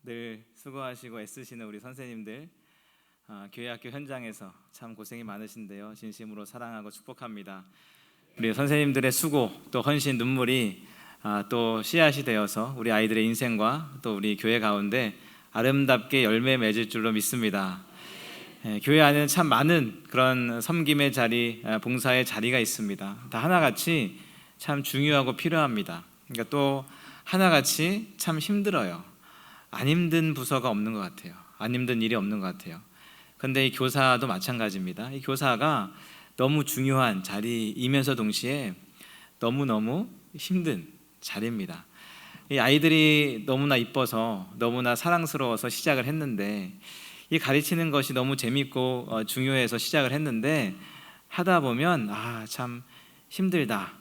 늘 수고하시고 애쓰시는 우리 선생님들, 교회 학교 현장에서 참 고생이 많으신데요, 진심으로 사랑하고 축복합니다. 우리 선생님들의 수고 또 헌신 눈물이 또 씨앗이 되어서 우리 아이들의 인생과 또 우리 교회 가운데 아름답게 열매 맺을 줄로 믿습니다. 교회 안에는 참 많은 그런 섬김의 자리, 봉사의 자리가 있습니다. 다 하나같이 참 중요하고 필요합니다. 그러니까 또 하나같이 참 힘들어요. 안 힘든 부서가 없는 것 같아요. 안 힘든 일이 없는 것 같아요. 그런데 이 교사도 마찬가지입니다. 이 교사가 너무 중요한 자리이면서 동시에 너무너무 힘든 자리입니다. 이 아이들이 너무나 이뻐서 너무나 사랑스러워서 시작을 했는데, 이 가르치는 것이 너무 재밌고 중요해서 시작을 했는데, 하다 보면 참 힘들다,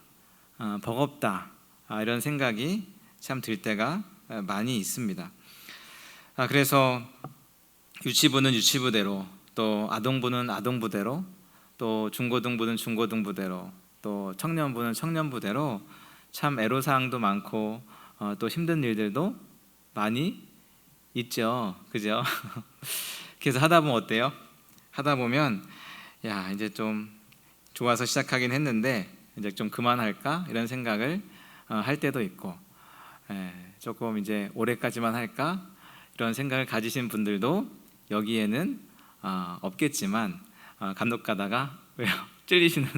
버겁다, 이런 생각이 참 들 때가 많이 있습니다. 그래서 유치부는 유치부대로, 또 아동부는 아동부대로, 또 중고등부는 중고등부대로, 또 청년부는 청년부대로 참 애로사항도 많고 또 힘든 일들도 많이 있죠, 그죠? 그래서 하다 보면 어때요? 하다 보면 이제 좀 좋아서 시작하긴 했는데 이제 좀 그만할까 이런 생각을 할 때도 있고, 조금 이제 올해까지만 할까 이런 생각을 가지신 분들도 여기에는 없겠지만 간혹 가다가 왜요? 찔리시는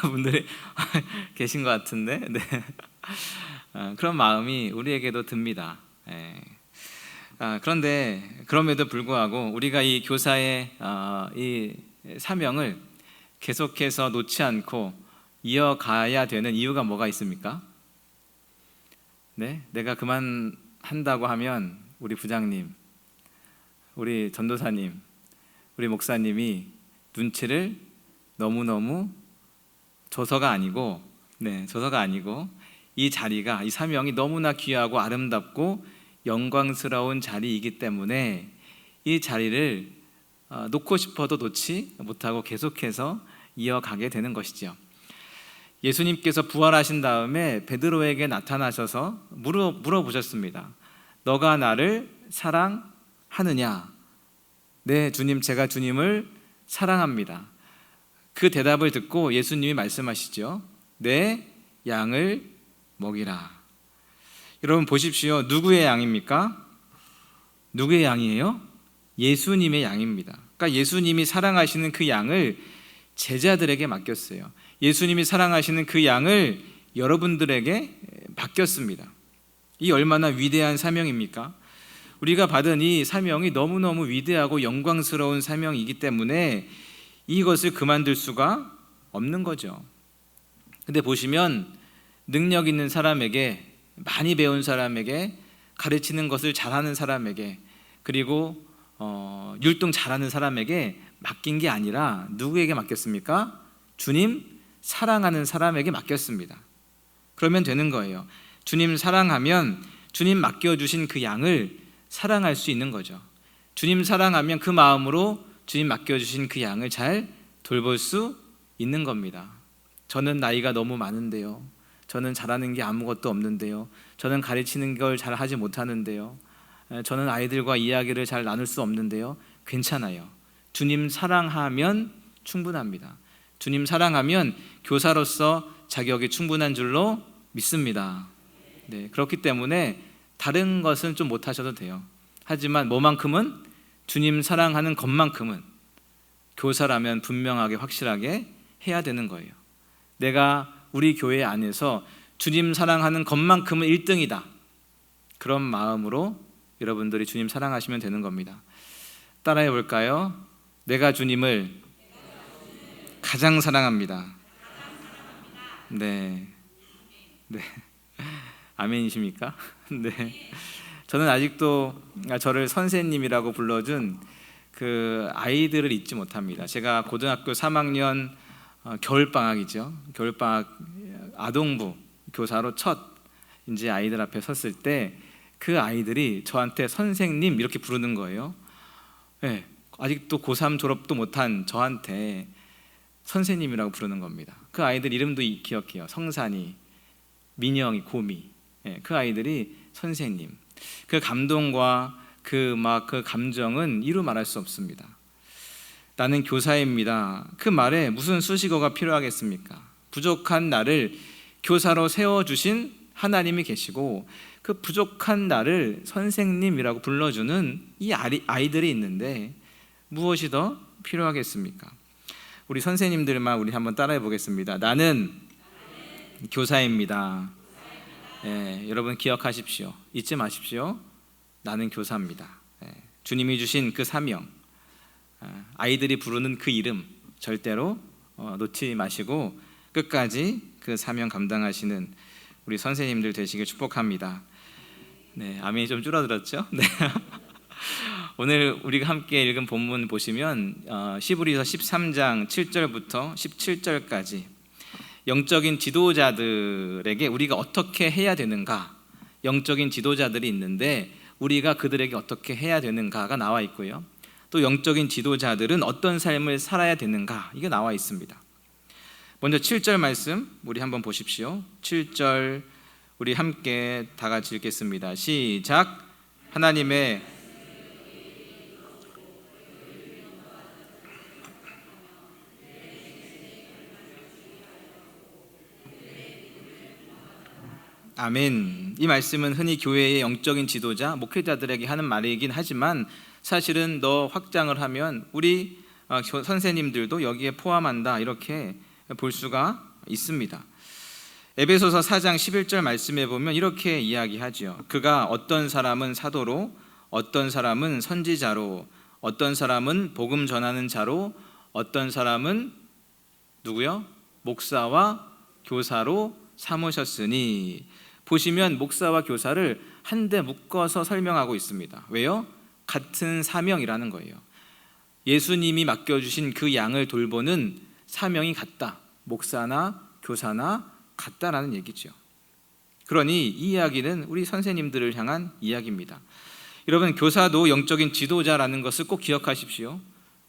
분들이 계신 것 같은데, 네. 그런 마음이 우리에게도 듭니다. 그런데 그럼에도 불구하고 우리가 이 교사의 이 사명을 계속해서 놓지 않고 이어가야 되는 이유가 뭐가 있습니까? 네, 내가 그만한다고 하면 우리 부장님, 우리 전도사님, 우리 목사님이 눈치를 너무너무 줘서가 아니고, 이 자리가, 이 사명이 너무나 귀하고 아름답고 영광스러운 자리이기 때문에 이 자리를 놓고 싶어도 놓지 못하고 계속해서 이어가게 되는 것이죠. 예수님께서 부활하신 다음에 베드로에게 나타나셔서 물어보셨습니다. 너가 나를 사랑하느냐? 네, 주님, 제가 주님을 사랑합니다. 그 대답을 듣고 예수님이 말씀하시죠. 내 양을 먹이라. 여러분 보십시오. 누구의 양입니까? 누구의 양이에요? 예수님의 양입니다. 그러니까 예수님이 사랑하시는 그 양을 제자들에게 맡겼어요. 예수님이 사랑하시는 그 양을 여러분들에게 맡겼습니다. 이 얼마나 위대한 사명입니까? 우리가 받은 이 사명이 너무너무 위대하고 영광스러운 사명이기 때문에 이것을 그만둘 수가 없는 거죠. 근데 보시면 능력 있는 사람에게, 많이 배운 사람에게, 가르치는 것을 잘하는 사람에게, 그리고 율동 잘하는 사람에게 맡긴 게 아니라 누구에게 맡겼습니까? 주님 사랑하는 사람에게 맡겼습니다. 그러면 되는 거예요. 주님 사랑하면 주님 맡겨주신 그 양을 사랑할 수 있는 거죠. 주님 사랑하면 그 마음으로 주님 맡겨주신 그 양을 잘 돌볼 수 있는 겁니다. 저는 나이가 너무 많은데요, 저는 잘하는 게 아무것도 없는데요, 저는 가르치는 걸 잘 하지 못하는데요, 저는 아이들과 이야기를 잘 나눌 수 없는데요, 괜찮아요. 주님 사랑하면 충분합니다. 주님 사랑하면 교사로서 자격이 충분한 줄로 믿습니다. 네, 그렇기 때문에 다른 것은 좀 못하셔도 돼요. 하지만 뭐만큼은, 주님 사랑하는 것만큼은 교사라면 분명하게 확실하게 해야 되는 거예요. 내가 우리 교회 안에서 주님 사랑하는 것만큼은 1등이다. 그런 마음으로 여러분들이 주님 사랑하시면 되는 겁니다. 따라해 볼까요? 내가 주님을 가장 사랑합니다. 네. 아멘이십니까? 네. 저는 아직도 저를 선생님이라고 불러준 그 아이들을 잊지 못합니다. 제가 고등학교 3학년 겨울방학이죠. 겨울방학 아동부 교사로 첫 이제 아이들 앞에 섰을 때 그 아이들이 저한테 선생님 이렇게 부르는 거예요. 네. 아직도 고3 졸업도 못한 저한테 선생님이라고 부르는 겁니다. 그 아이들 이름도 기억해요. 성산이, 민영이, 고미. 그 아이들이 선생님. 그 감동과 그 감정은 이루 말할 수 없습니다. 나는 교사입니다. 그 말에 무슨 수식어가 필요하겠습니까? 부족한 나를 교사로 세워주신 하나님이 계시고 그 부족한 나를 선생님이라고 불러주는 이 아이들이 있는데 무엇이 더 필요하겠습니까? 우리 선생님들만 우리 한번 따라해 보겠습니다. 나는 교사입니다. 여러분 기억하십시오. 잊지 마십시오. 나는 교사입니다. 주님이 주신 그 사명, 아이들이 부르는 그 이름 절대로 놓지 마시고 끝까지 그 사명 감당하시는 우리 선생님들 되시길 축복합니다. 네, 아멘이 좀 줄어들었죠? 네. 오늘 우리가 함께 읽은 본문 보시면 시브리서 13장 7절부터 17절까지 영적인 지도자들에게 우리가 어떻게 해야 되는가, 영적인 지도자들이 있는데 우리가 그들에게 어떻게 해야 되는가가 나와 있고요. 또 영적인 지도자들은 어떤 삶을 살아야 되는가, 이게 나와 있습니다. 먼저 7절 말씀 우리 한번 보십시오. 7절 우리 함께 다 같이 읽겠습니다. 시작. 하나님의 아멘. 이 말씀은 흔히 교회의 영적인 지도자, 목회자들에게 하는 말이긴 하지만 사실은 더 확장을 하면 우리 선생님들도 여기에 포함한다, 이렇게 볼 수가 있습니다. 에베소서 4장 11절 말씀에 보면 이렇게 이야기하죠. 그가 어떤 사람은 사도로, 어떤 사람은 선지자로, 어떤 사람은 복음 전하는 자로, 어떤 사람은 누구요? 목사와 교사로 삼으셨으니. 보시면 목사와 교사를 한데 묶어서 설명하고 있습니다. 왜요? 같은 사명이라는 거예요. 예수님이 맡겨주신 그 양을 돌보는 사명이 같다. 목사나 교사나 같다라는 얘기죠. 그러니 이 이야기는 우리 선생님들을 향한 이야기입니다. 여러분, 교사도 영적인 지도자라는 것을 꼭 기억하십시오.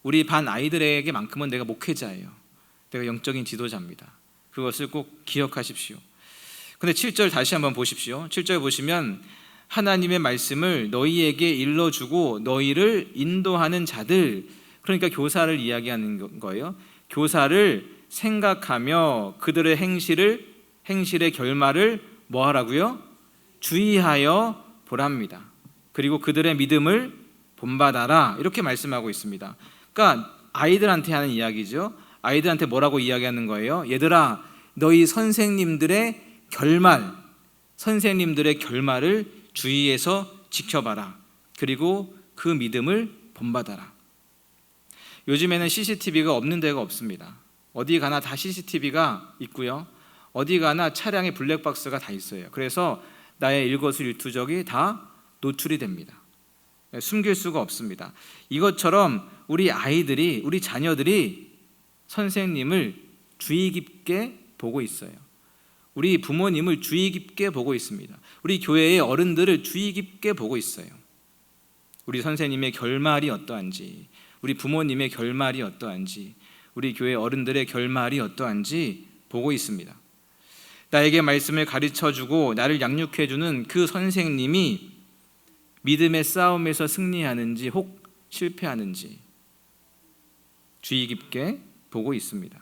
우리 반 아이들에게만큼은 내가 목회자예요. 내가 영적인 지도자입니다. 그것을 꼭 기억하십시오. 근데 7절 다시 한번 보십시오. 7절 보시면 하나님의 말씀을 너희에게 일러주고 너희를 인도하는 자들, 그러니까 교사를 이야기하는 거예요. 교사를 생각하며 그들의 행실의 결말을 뭐 하라고요? 주의하여 보랍니다. 그리고 그들의 믿음을 본받아라, 이렇게 말씀하고 있습니다. 그러니까 아이들한테 하는 이야기죠. 아이들한테 뭐라고 이야기하는 거예요? 얘들아, 너희 선생님들의 결말을 주의해서 지켜봐라. 그리고 그 믿음을 본받아라. 요즘에는 CCTV가 없는 데가 없습니다. 어디 가나 다 CCTV가 있고요. 어디 가나 차량에 블랙박스가 다 있어요. 그래서 나의 일거수일투족이 다 노출이 됩니다. 숨길 수가 없습니다. 이것처럼 우리 아이들이, 우리 자녀들이 선생님을 주의 깊게 보고 있어요. 우리 부모님을 주의 깊게 보고 있습니다. 우리 교회의 어른들을 주의 깊게 보고 있어요. 우리 선생님의 결말이 어떠한지, 우리 부모님의 결말이 어떠한지, 우리 교회 어른들의 결말이 어떠한지 보고 있습니다. 나에게 말씀을 가르쳐주고 나를 양육해주는 그 선생님이 믿음의 싸움에서 승리하는지 혹 실패하는지 주의 깊게 보고 있습니다.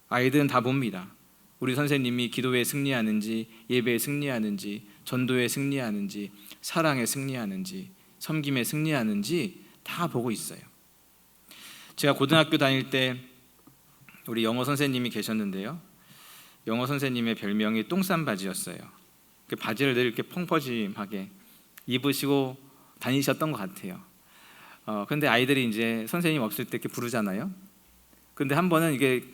아이들은 다 봅니다. 우리 선생님이 기도에 승리하는지, 예배에 승리하는지, 전도에 승리하는지, 사랑에 승리하는지, 섬김에 승리하는지 다 보고 있어요. 제가 고등학교 다닐 때 우리 영어 선생님이 계셨는데요. 영어 선생님의 별명이 똥싼바지였어요. 그 바지를 늘 이렇게 펑퍼짐하게 입으시고 다니셨던 것 같아요. 근데 아이들이 이제 선생님 없을 때 이렇게 부르잖아요. 근데 한 번은 이게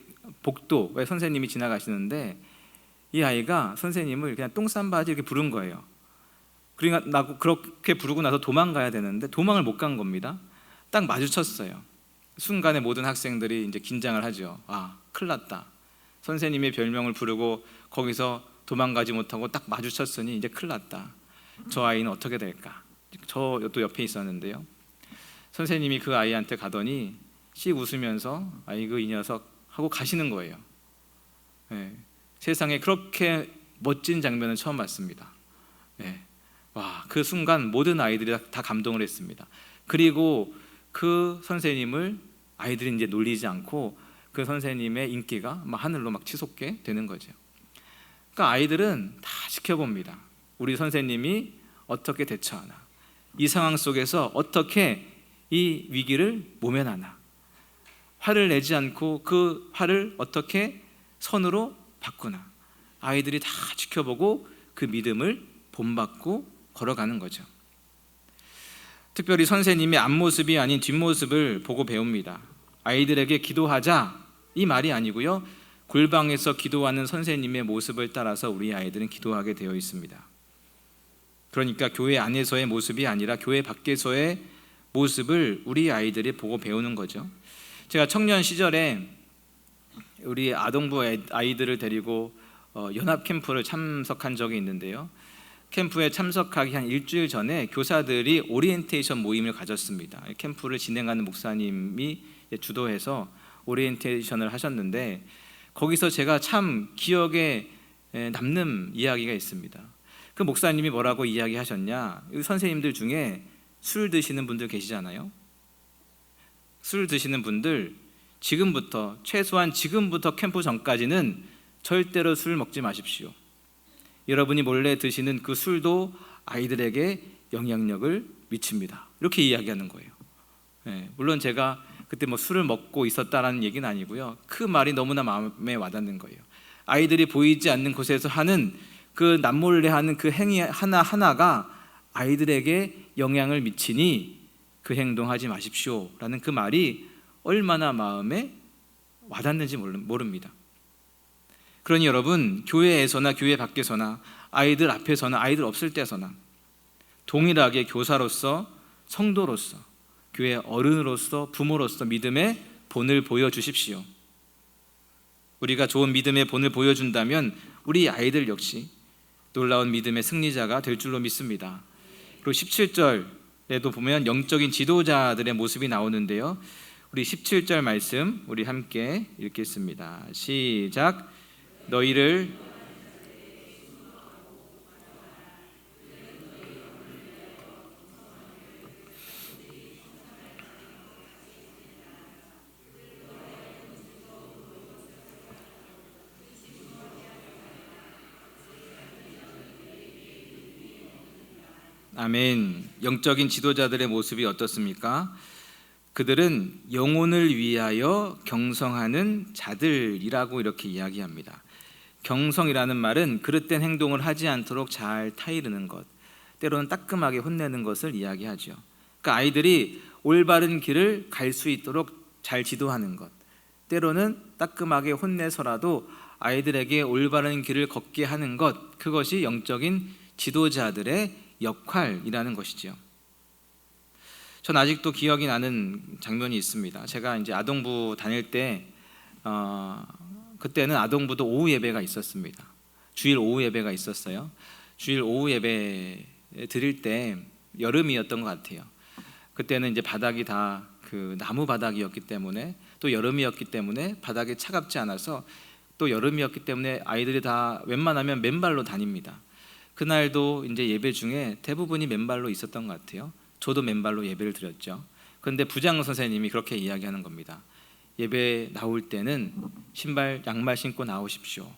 복도에 선생님이 지나가시는데 이 아이가 선생님을 그냥 똥싼 바지 이렇게 부른 거예요. 그러니까 그렇게 부르고 나서 도망가야 되는데 도망을 못 간 겁니다. 딱 마주쳤어요. 순간에 모든 학생들이 이제 긴장을 하죠. 아, 큰일 났다. 선생님의 별명을 부르고 거기서 도망가지 못하고 딱 마주쳤으니 이제 큰일 났다. 저 아이는 어떻게 될까? 저도 옆에 있었는데요. 선생님이 그 아이한테 가더니 씩 웃으면서 아이고 이 녀석 하고 가시는 거예요. 세상에 그렇게 멋진 장면은 처음 봤습니다. 와, 그 순간 모든 아이들이 다 감동을 했습니다. 그리고 그 선생님을 아이들이 이제 놀리지 않고 그 선생님의 인기가 막 하늘로 막 치솟게 되는 거죠. 그러니까 아이들은 다 지켜봅니다. 우리 선생님이 어떻게 대처하나, 이 상황 속에서 어떻게 이 위기를 모면하나, 화를 내지 않고 그 화를 어떻게 선으로 바꾸나, 아이들이 다 지켜보고 그 믿음을 본받고 걸어가는 거죠. 특별히 선생님의 앞모습이 아닌 뒷모습을 보고 배웁니다. 아이들에게 기도하자 이 말이 아니고요, 골방에서 기도하는 선생님의 모습을 따라서 우리 아이들은 기도하게 되어 있습니다. 그러니까 교회 안에서의 모습이 아니라 교회 밖에서의 모습을 우리 아이들이 보고 배우는 거죠. 제가 청년 시절에 우리 아동부 아이들을 데리고 연합 캠프를 참석한 적이 있는데요, 캠프에 참석하기 한 일주일 전에 교사들이 오리엔테이션 모임을 가졌습니다. 캠프를 진행하는 목사님이 주도해서 오리엔테이션을 하셨는데, 거기서 제가 참 기억에 남는 이야기가 있습니다. 그 목사님이 뭐라고 이야기하셨냐, 선생님들 중에 술 드시는 분들 계시잖아요. 술 드시는 분들, 지금부터, 최소한 지금부터 캠프 전까지는 절대로 술 먹지 마십시오. 여러분이 몰래 드시는 그 술도 아이들에게 영향력을 미칩니다. 이렇게 이야기하는 거예요. 물론 제가 그때 뭐 술을 먹고 있었다라는 얘기는 아니고요, 그 말이 너무나 마음에 와닿는 거예요. 아이들이 보이지 않는 곳에서 하는 그 남몰래 하는 그 행위 하나하나가 아이들에게 영향을 미치니 그 행동하지 마십시오 라는 그 말이 얼마나 마음에 와닿는지 모릅니다. 그러니 여러분, 교회에서나 교회 밖에서나 아이들 앞에서나 아이들 없을 때서나 동일하게 교사로서, 성도로서, 교회 어른으로서, 부모로서 믿음의 본을 보여주십시오. 우리가 좋은 믿음의 본을 보여준다면 우리 아이들 역시 놀라운 믿음의 승리자가 될 줄로 믿습니다. 그리고 17절에도 보면 영적인 지도자들의 모습이 나오는데요, 우리 17절 말씀 우리 함께 읽겠습니다. 시작. 너희를 아멘. 영적인 지도자들의 모습이 어떻습니까? 그들은 영혼을 위하여 경성하는 자들이라고 이렇게 이야기합니다. 경성이라는 말은 그릇된 행동을 하지 않도록 잘 타이르는 것, 때로는 따끔하게 혼내는 것을 이야기하죠. 그러니까 아이들이 올바른 길을 갈 수 있도록 잘 지도하는 것, 때로는 따끔하게 혼내서라도 아이들에게 올바른 길을 걷게 하는 것, 그것이 영적인 지도자들의 역할이라는 것이죠. 전 아직도 기억이 나는 장면이 있습니다. 제가 이제 아동부 다닐 때 그때는 아동부도 오후 예배가 있었습니다. 주일 오후 예배가 있었어요. 주일 오후 예배 드릴 때 여름이었던 것 같아요. 그때는 이제 바닥이 다 그 나무 바닥이었기 때문에, 또 여름이었기 때문에 바닥이 차갑지 않아서, 또 여름이었기 때문에 아이들이 다 웬만하면 맨발로 다닙니다. 그날도 이제 예배 중에 대부분이 맨발로 있었던 것 같아요. 저도 맨발로 예배를 드렸죠. 그런데 부장 선생님이 그렇게 이야기하는 겁니다. 예배 나올 때는 양말 신고 나오십시오.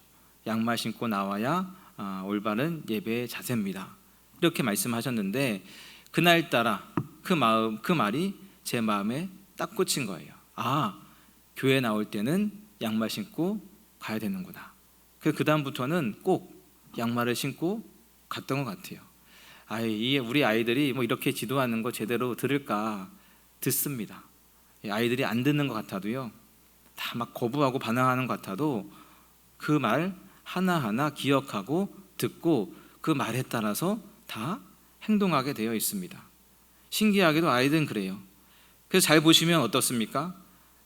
양말 신고 나와야 올바른 예배의 자세입니다. 이렇게 말씀하셨는데, 그날따라 그 말이 제 마음에 딱 꽂힌 거예요. 교회 나올 때는 양말 신고 가야 되는구나. 그 다음부터는 꼭 양말을 신고 갔던 것 같아요. 우리 아이들이 뭐 이렇게 지도하는 거 제대로 들을까? 듣습니다. 아이들이 안 듣는 것 같아도요, 다 막 거부하고 반항하는 것 같아도 그 말 하나하나 기억하고 듣고 그 말에 따라서 다 행동하게 되어 있습니다. 신기하게도 아이들은 그래요. 그래서 잘 보시면 어떻습니까?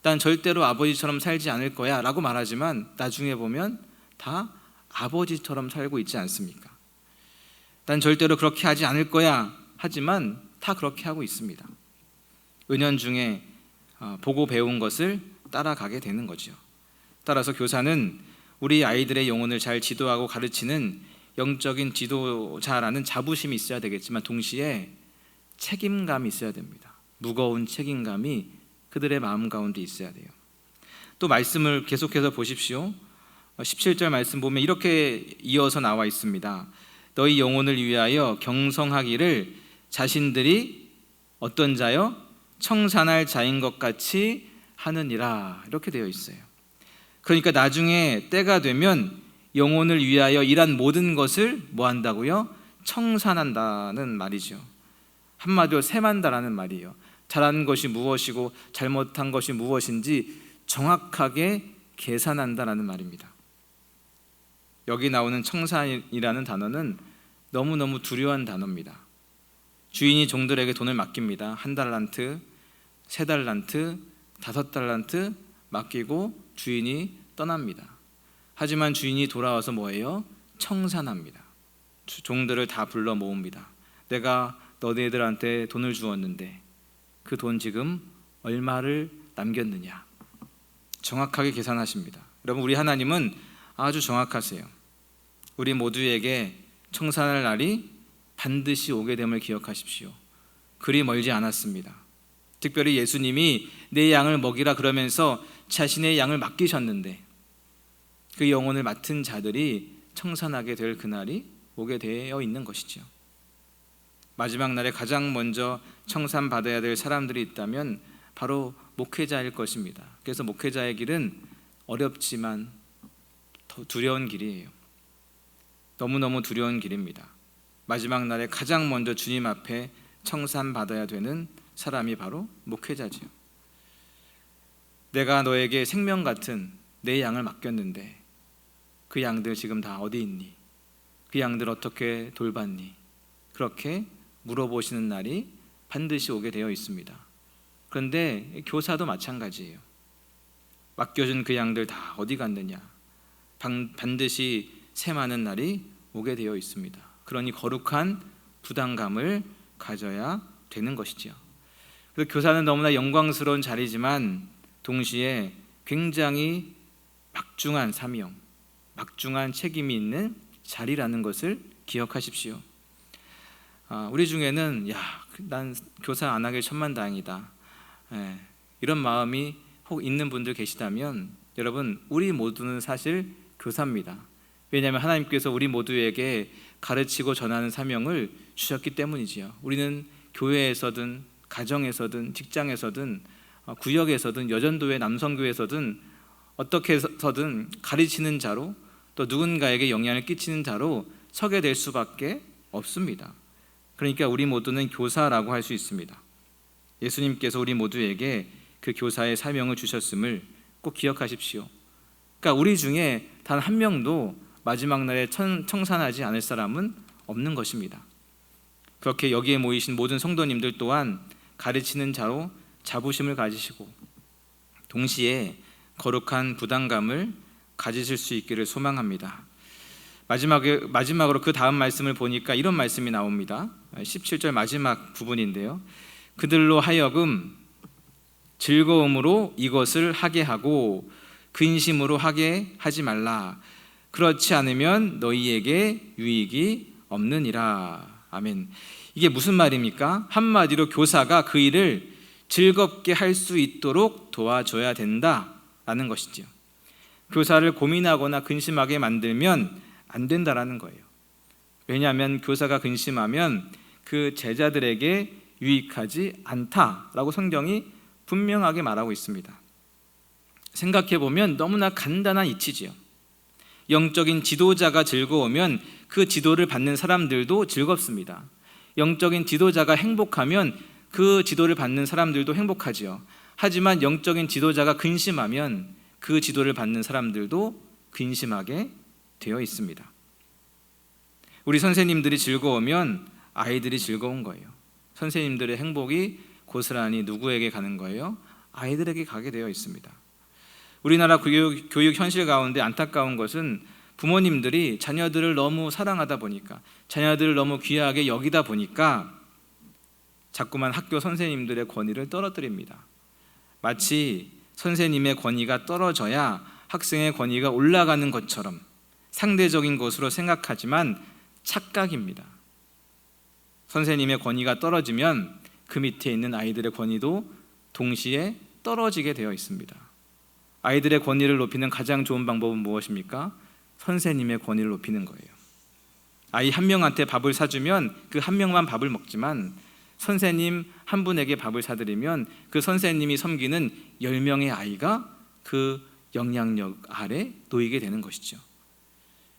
난 절대로 아버지처럼 살지 않을 거야 라고 말하지만 나중에 보면 다 아버지처럼 살고 있지 않습니까? 난 절대로 그렇게 하지 않을 거야 하지만 다 그렇게 하고 있습니다. 은연중에 보고 배운 것을 따라가게 되는 거죠. 따라서 교사는 우리 아이들의 영혼을 잘 지도하고 가르치는 영적인 지도자라는 자부심이 있어야 되겠지만 동시에 책임감이 있어야 됩니다. 무거운 책임감이 그들의 마음 가운데 있어야 돼요. 또 말씀을 계속해서 보십시오. 17절 말씀 보면 이렇게 이어서 나와 있습니다. 너희 영혼을 위하여 경성하기를 자신들이 어떤 자요? 청산할 자인 것 같이 하느니라, 이렇게 되어 있어요. 그러니까 나중에 때가 되면 영혼을 위하여 일한 모든 것을 뭐 한다고요? 청산한다는 말이죠. 한마디로 셈한다라는 말이에요. 잘한 것이 무엇이고 잘못한 것이 무엇인지 정확하게 계산한다라는 말입니다. 여기 나오는 청산이라는 단어는 너무너무 두려운 단어입니다. 주인이 종들에게 돈을 맡깁니다. 1달란트, 3달란트, 5달란트 맡기고 주인이 떠납니다. 하지만 주인이 돌아와서 뭐예요? 청산합니다. 종들을 다 불러 모읍니다. 내가 너네들한테 돈을 주었는데 그 돈 지금 얼마를 남겼느냐? 정확하게 계산하십니다. 여러분, 우리 하나님은 아주 정확하세요. 우리 모두에게 청산할 날이 반드시 오게 됨을 기억하십시오. 그리 멀지 않았습니다. 특별히 예수님이 내 양을 먹이라 그러면서 자신의 양을 맡기셨는데 그 영혼을 맡은 자들이 청산하게 될 그날이 오게 되어 있는 것이죠. 마지막 날에 가장 먼저 청산받아야 될 사람들이 있다면 바로 목회자일 것입니다. 그래서 목회자의 길은 어렵지만 더 두려운 길이에요. 너무너무 두려운 길입니다. 마지막 날에 가장 먼저 주님 앞에 청산받아야 되는 사람이 바로 목회자지요. 내가 너에게 생명 같은 내 양을 맡겼는데 그 양들 지금 다 어디 있니? 그 양들 어떻게 돌봤니? 그렇게 물어보시는 날이 반드시 오게 되어 있습니다. 그런데 교사도 마찬가지예요. 맡겨준 그 양들 다 어디 갔느냐? 반드시 셈하는 날이 오게 되어 있습니다. 그러니 거룩한 부담감을 가져야 되는 것이지요. 그래서 교사는 너무나 영광스러운 자리지만 동시에 굉장히 막중한 사명, 막중한 책임이 있는 자리라는 것을 기억하십시오. 우리 중에는 난 교사 안 하길 천만다행이다, 이런 마음이 혹 있는 분들 계시다면 여러분, 우리 모두는 사실 교사입니다. 왜냐하면 하나님께서 우리 모두에게 가르치고 전하는 사명을 주셨기 때문이지요. 우리는 교회에서든 가정에서든 직장에서든 구역에서든 여전도회 남성교회에서든 어떻게 해서든 가르치는 자로 또 누군가에게 영향을 끼치는 자로 서게 될 수밖에 없습니다. 그러니까 우리 모두는 교사라고 할 수 있습니다. 예수님께서 우리 모두에게 그 교사의 사명을 주셨음을 꼭 기억하십시오. 그러니까 우리 중에 단 한 명도 마지막 날에 청산하지 않을 사람은 없는 것입니다. 그렇게 여기에 모이신 모든 성도님들 또한 가르치는 자로 자부심을 가지시고 동시에 거룩한 부담감을 가지실 수 있기를 소망합니다. 마지막으로 그 다음 말씀을 보니까 이런 말씀이 나옵니다. 17절 마지막 부분인데요. 그들로 하여금 즐거움으로 이것을 하게 하고 근심으로 하게 하지 말라. 그렇지 않으면 너희에게 유익이 없느니라. 아멘. 이게 무슨 말입니까? 한마디로 교사가 그 일을 즐겁게 할 수 있도록 도와줘야 된다라는 것이죠. 교사를 고민하거나 근심하게 만들면 안 된다라는 거예요. 왜냐하면 교사가 근심하면 그 제자들에게 유익하지 않다라고 성경이 분명하게 말하고 있습니다. 생각해 보면 너무나 간단한 이치지요. 영적인 지도자가 즐거우면 그 지도를 받는 사람들도 즐겁습니다. 영적인 지도자가 행복하면 그 지도를 받는 사람들도 행복하지요. 하지만 영적인 지도자가 근심하면 그 지도를 받는 사람들도 근심하게 되어 있습니다. 우리 선생님들이 즐거우면 아이들이 즐거운 거예요. 선생님들의 행복이 고스란히 누구에게 가는 거예요? 아이들에게 가게 되어 있습니다. 우리나라 교육 현실 가운데 안타까운 것은 부모님들이 자녀들을 너무 사랑하다 보니까, 자녀들을 너무 귀하게 여기다 보니까 자꾸만 학교 선생님들의 권위를 떨어뜨립니다. 마치 선생님의 권위가 떨어져야 학생의 권위가 올라가는 것처럼 상대적인 것으로 생각하지만 착각입니다. 선생님의 권위가 떨어지면 그 밑에 있는 아이들의 권위도 동시에 떨어지게 되어 있습니다. 아이들의 권위를 높이는 가장 좋은 방법은 무엇입니까? 선생님의 권위를 높이는 거예요. 아이 한 명한테 밥을 사주면 그 한 명만 밥을 먹지만 선생님 한 분에게 밥을 사드리면 그 선생님이 섬기는 10명의 아이가 그 영향력 아래 놓이게 되는 것이죠.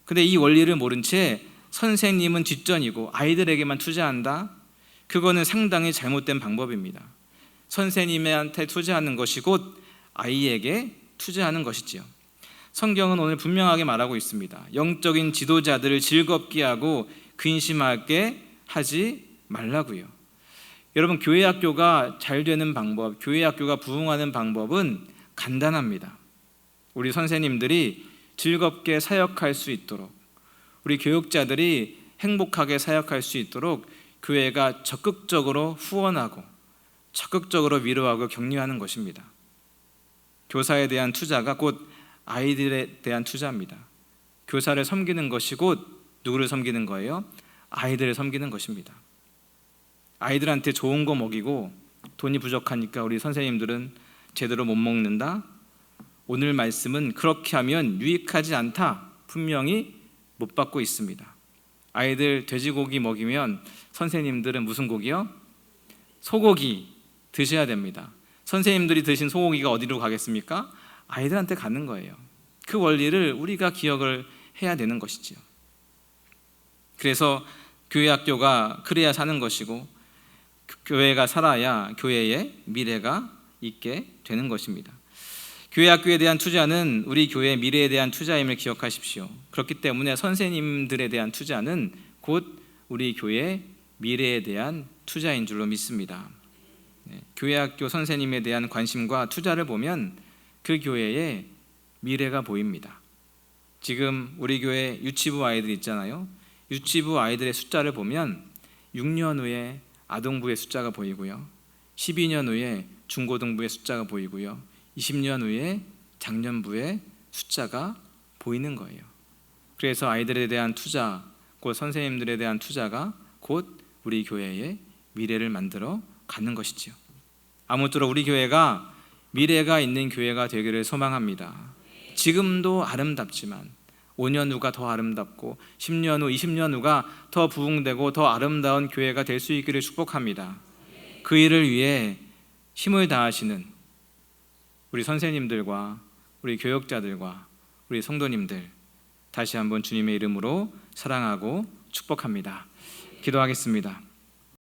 근데 이 원리를 모른 채 선생님은 뒷전이고 아이들에게만 투자한다? 그거는 상당히 잘못된 방법입니다. 선생님한테 투자하는 것이 곧 아이에게 투자하는 것이지요. 성경은 오늘 분명하게 말하고 있습니다. 영적인 지도자들을 즐겁게 하고 근심하게 하지 말라고요. 여러분, 교회 학교가 잘 되는 방법, 교회 학교가 부흥하는 방법은 간단합니다. 우리 선생님들이 즐겁게 사역할 수 있도록, 우리 교육자들이 행복하게 사역할 수 있도록 교회가 적극적으로 후원하고 적극적으로 위로하고 격려하는 것입니다. 교사에 대한 투자가 곧 아이들에 대한 투자입니다. 교사를 섬기는 것이 곧 누구를 섬기는 거예요? 아이들을 섬기는 것입니다. 아이들한테 좋은 거 먹이고 돈이 부족하니까 우리 선생님들은 제대로 못 먹는다? 오늘 말씀은 그렇게 하면 유익하지 않다, 분명히 못 받고 있습니다. 아이들 돼지고기 먹이면 선생님들은 무슨 고기요? 소고기 드셔야 됩니다. 선생님들이 드신 소고기가 어디로 가겠습니까? 아이들한테 가는 거예요. 그 원리를 우리가 기억을 해야 되는 것이지요. 그래서 교회 학교가 그래야 사는 것이고 교회가 살아야 교회의 미래가 있게 되는 것입니다. 교회 학교에 대한 투자는 우리 교회의 미래에 대한 투자임을 기억하십시오. 그렇기 때문에 선생님들에 대한 투자는 곧 우리 교회의 미래에 대한 투자인 줄로 믿습니다. 교회 학교 선생님에 대한 관심과 투자를 보면 그 교회의 미래가 보입니다. 지금 우리 교회 유치부 아이들 있잖아요. 유치부 아이들의 숫자를 보면 6년 후에 아동부의 숫자가 보이고요, 12년 후에 중고등부의 숫자가 보이고요, 20년 후에 장년부의 숫자가 보이는 거예요. 그래서 아이들에 대한 투자, 곧 선생님들에 대한 투자가 곧 우리 교회의 미래를 만들어 가는 것이지요. 아무쪼록 우리 교회가 미래가 있는 교회가 되기를 소망합니다. 지금도 아름답지만 5년 후가 더 아름답고 10년 후, 20년 후가 더 부흥되고 더 아름다운 교회가 될 수 있기를 축복합니다. 그 일을 위해 힘을 다하시는 우리 선생님들과 우리 교역자들과 우리 성도님들 다시 한번 주님의 이름으로 사랑하고 축복합니다. 기도하겠습니다.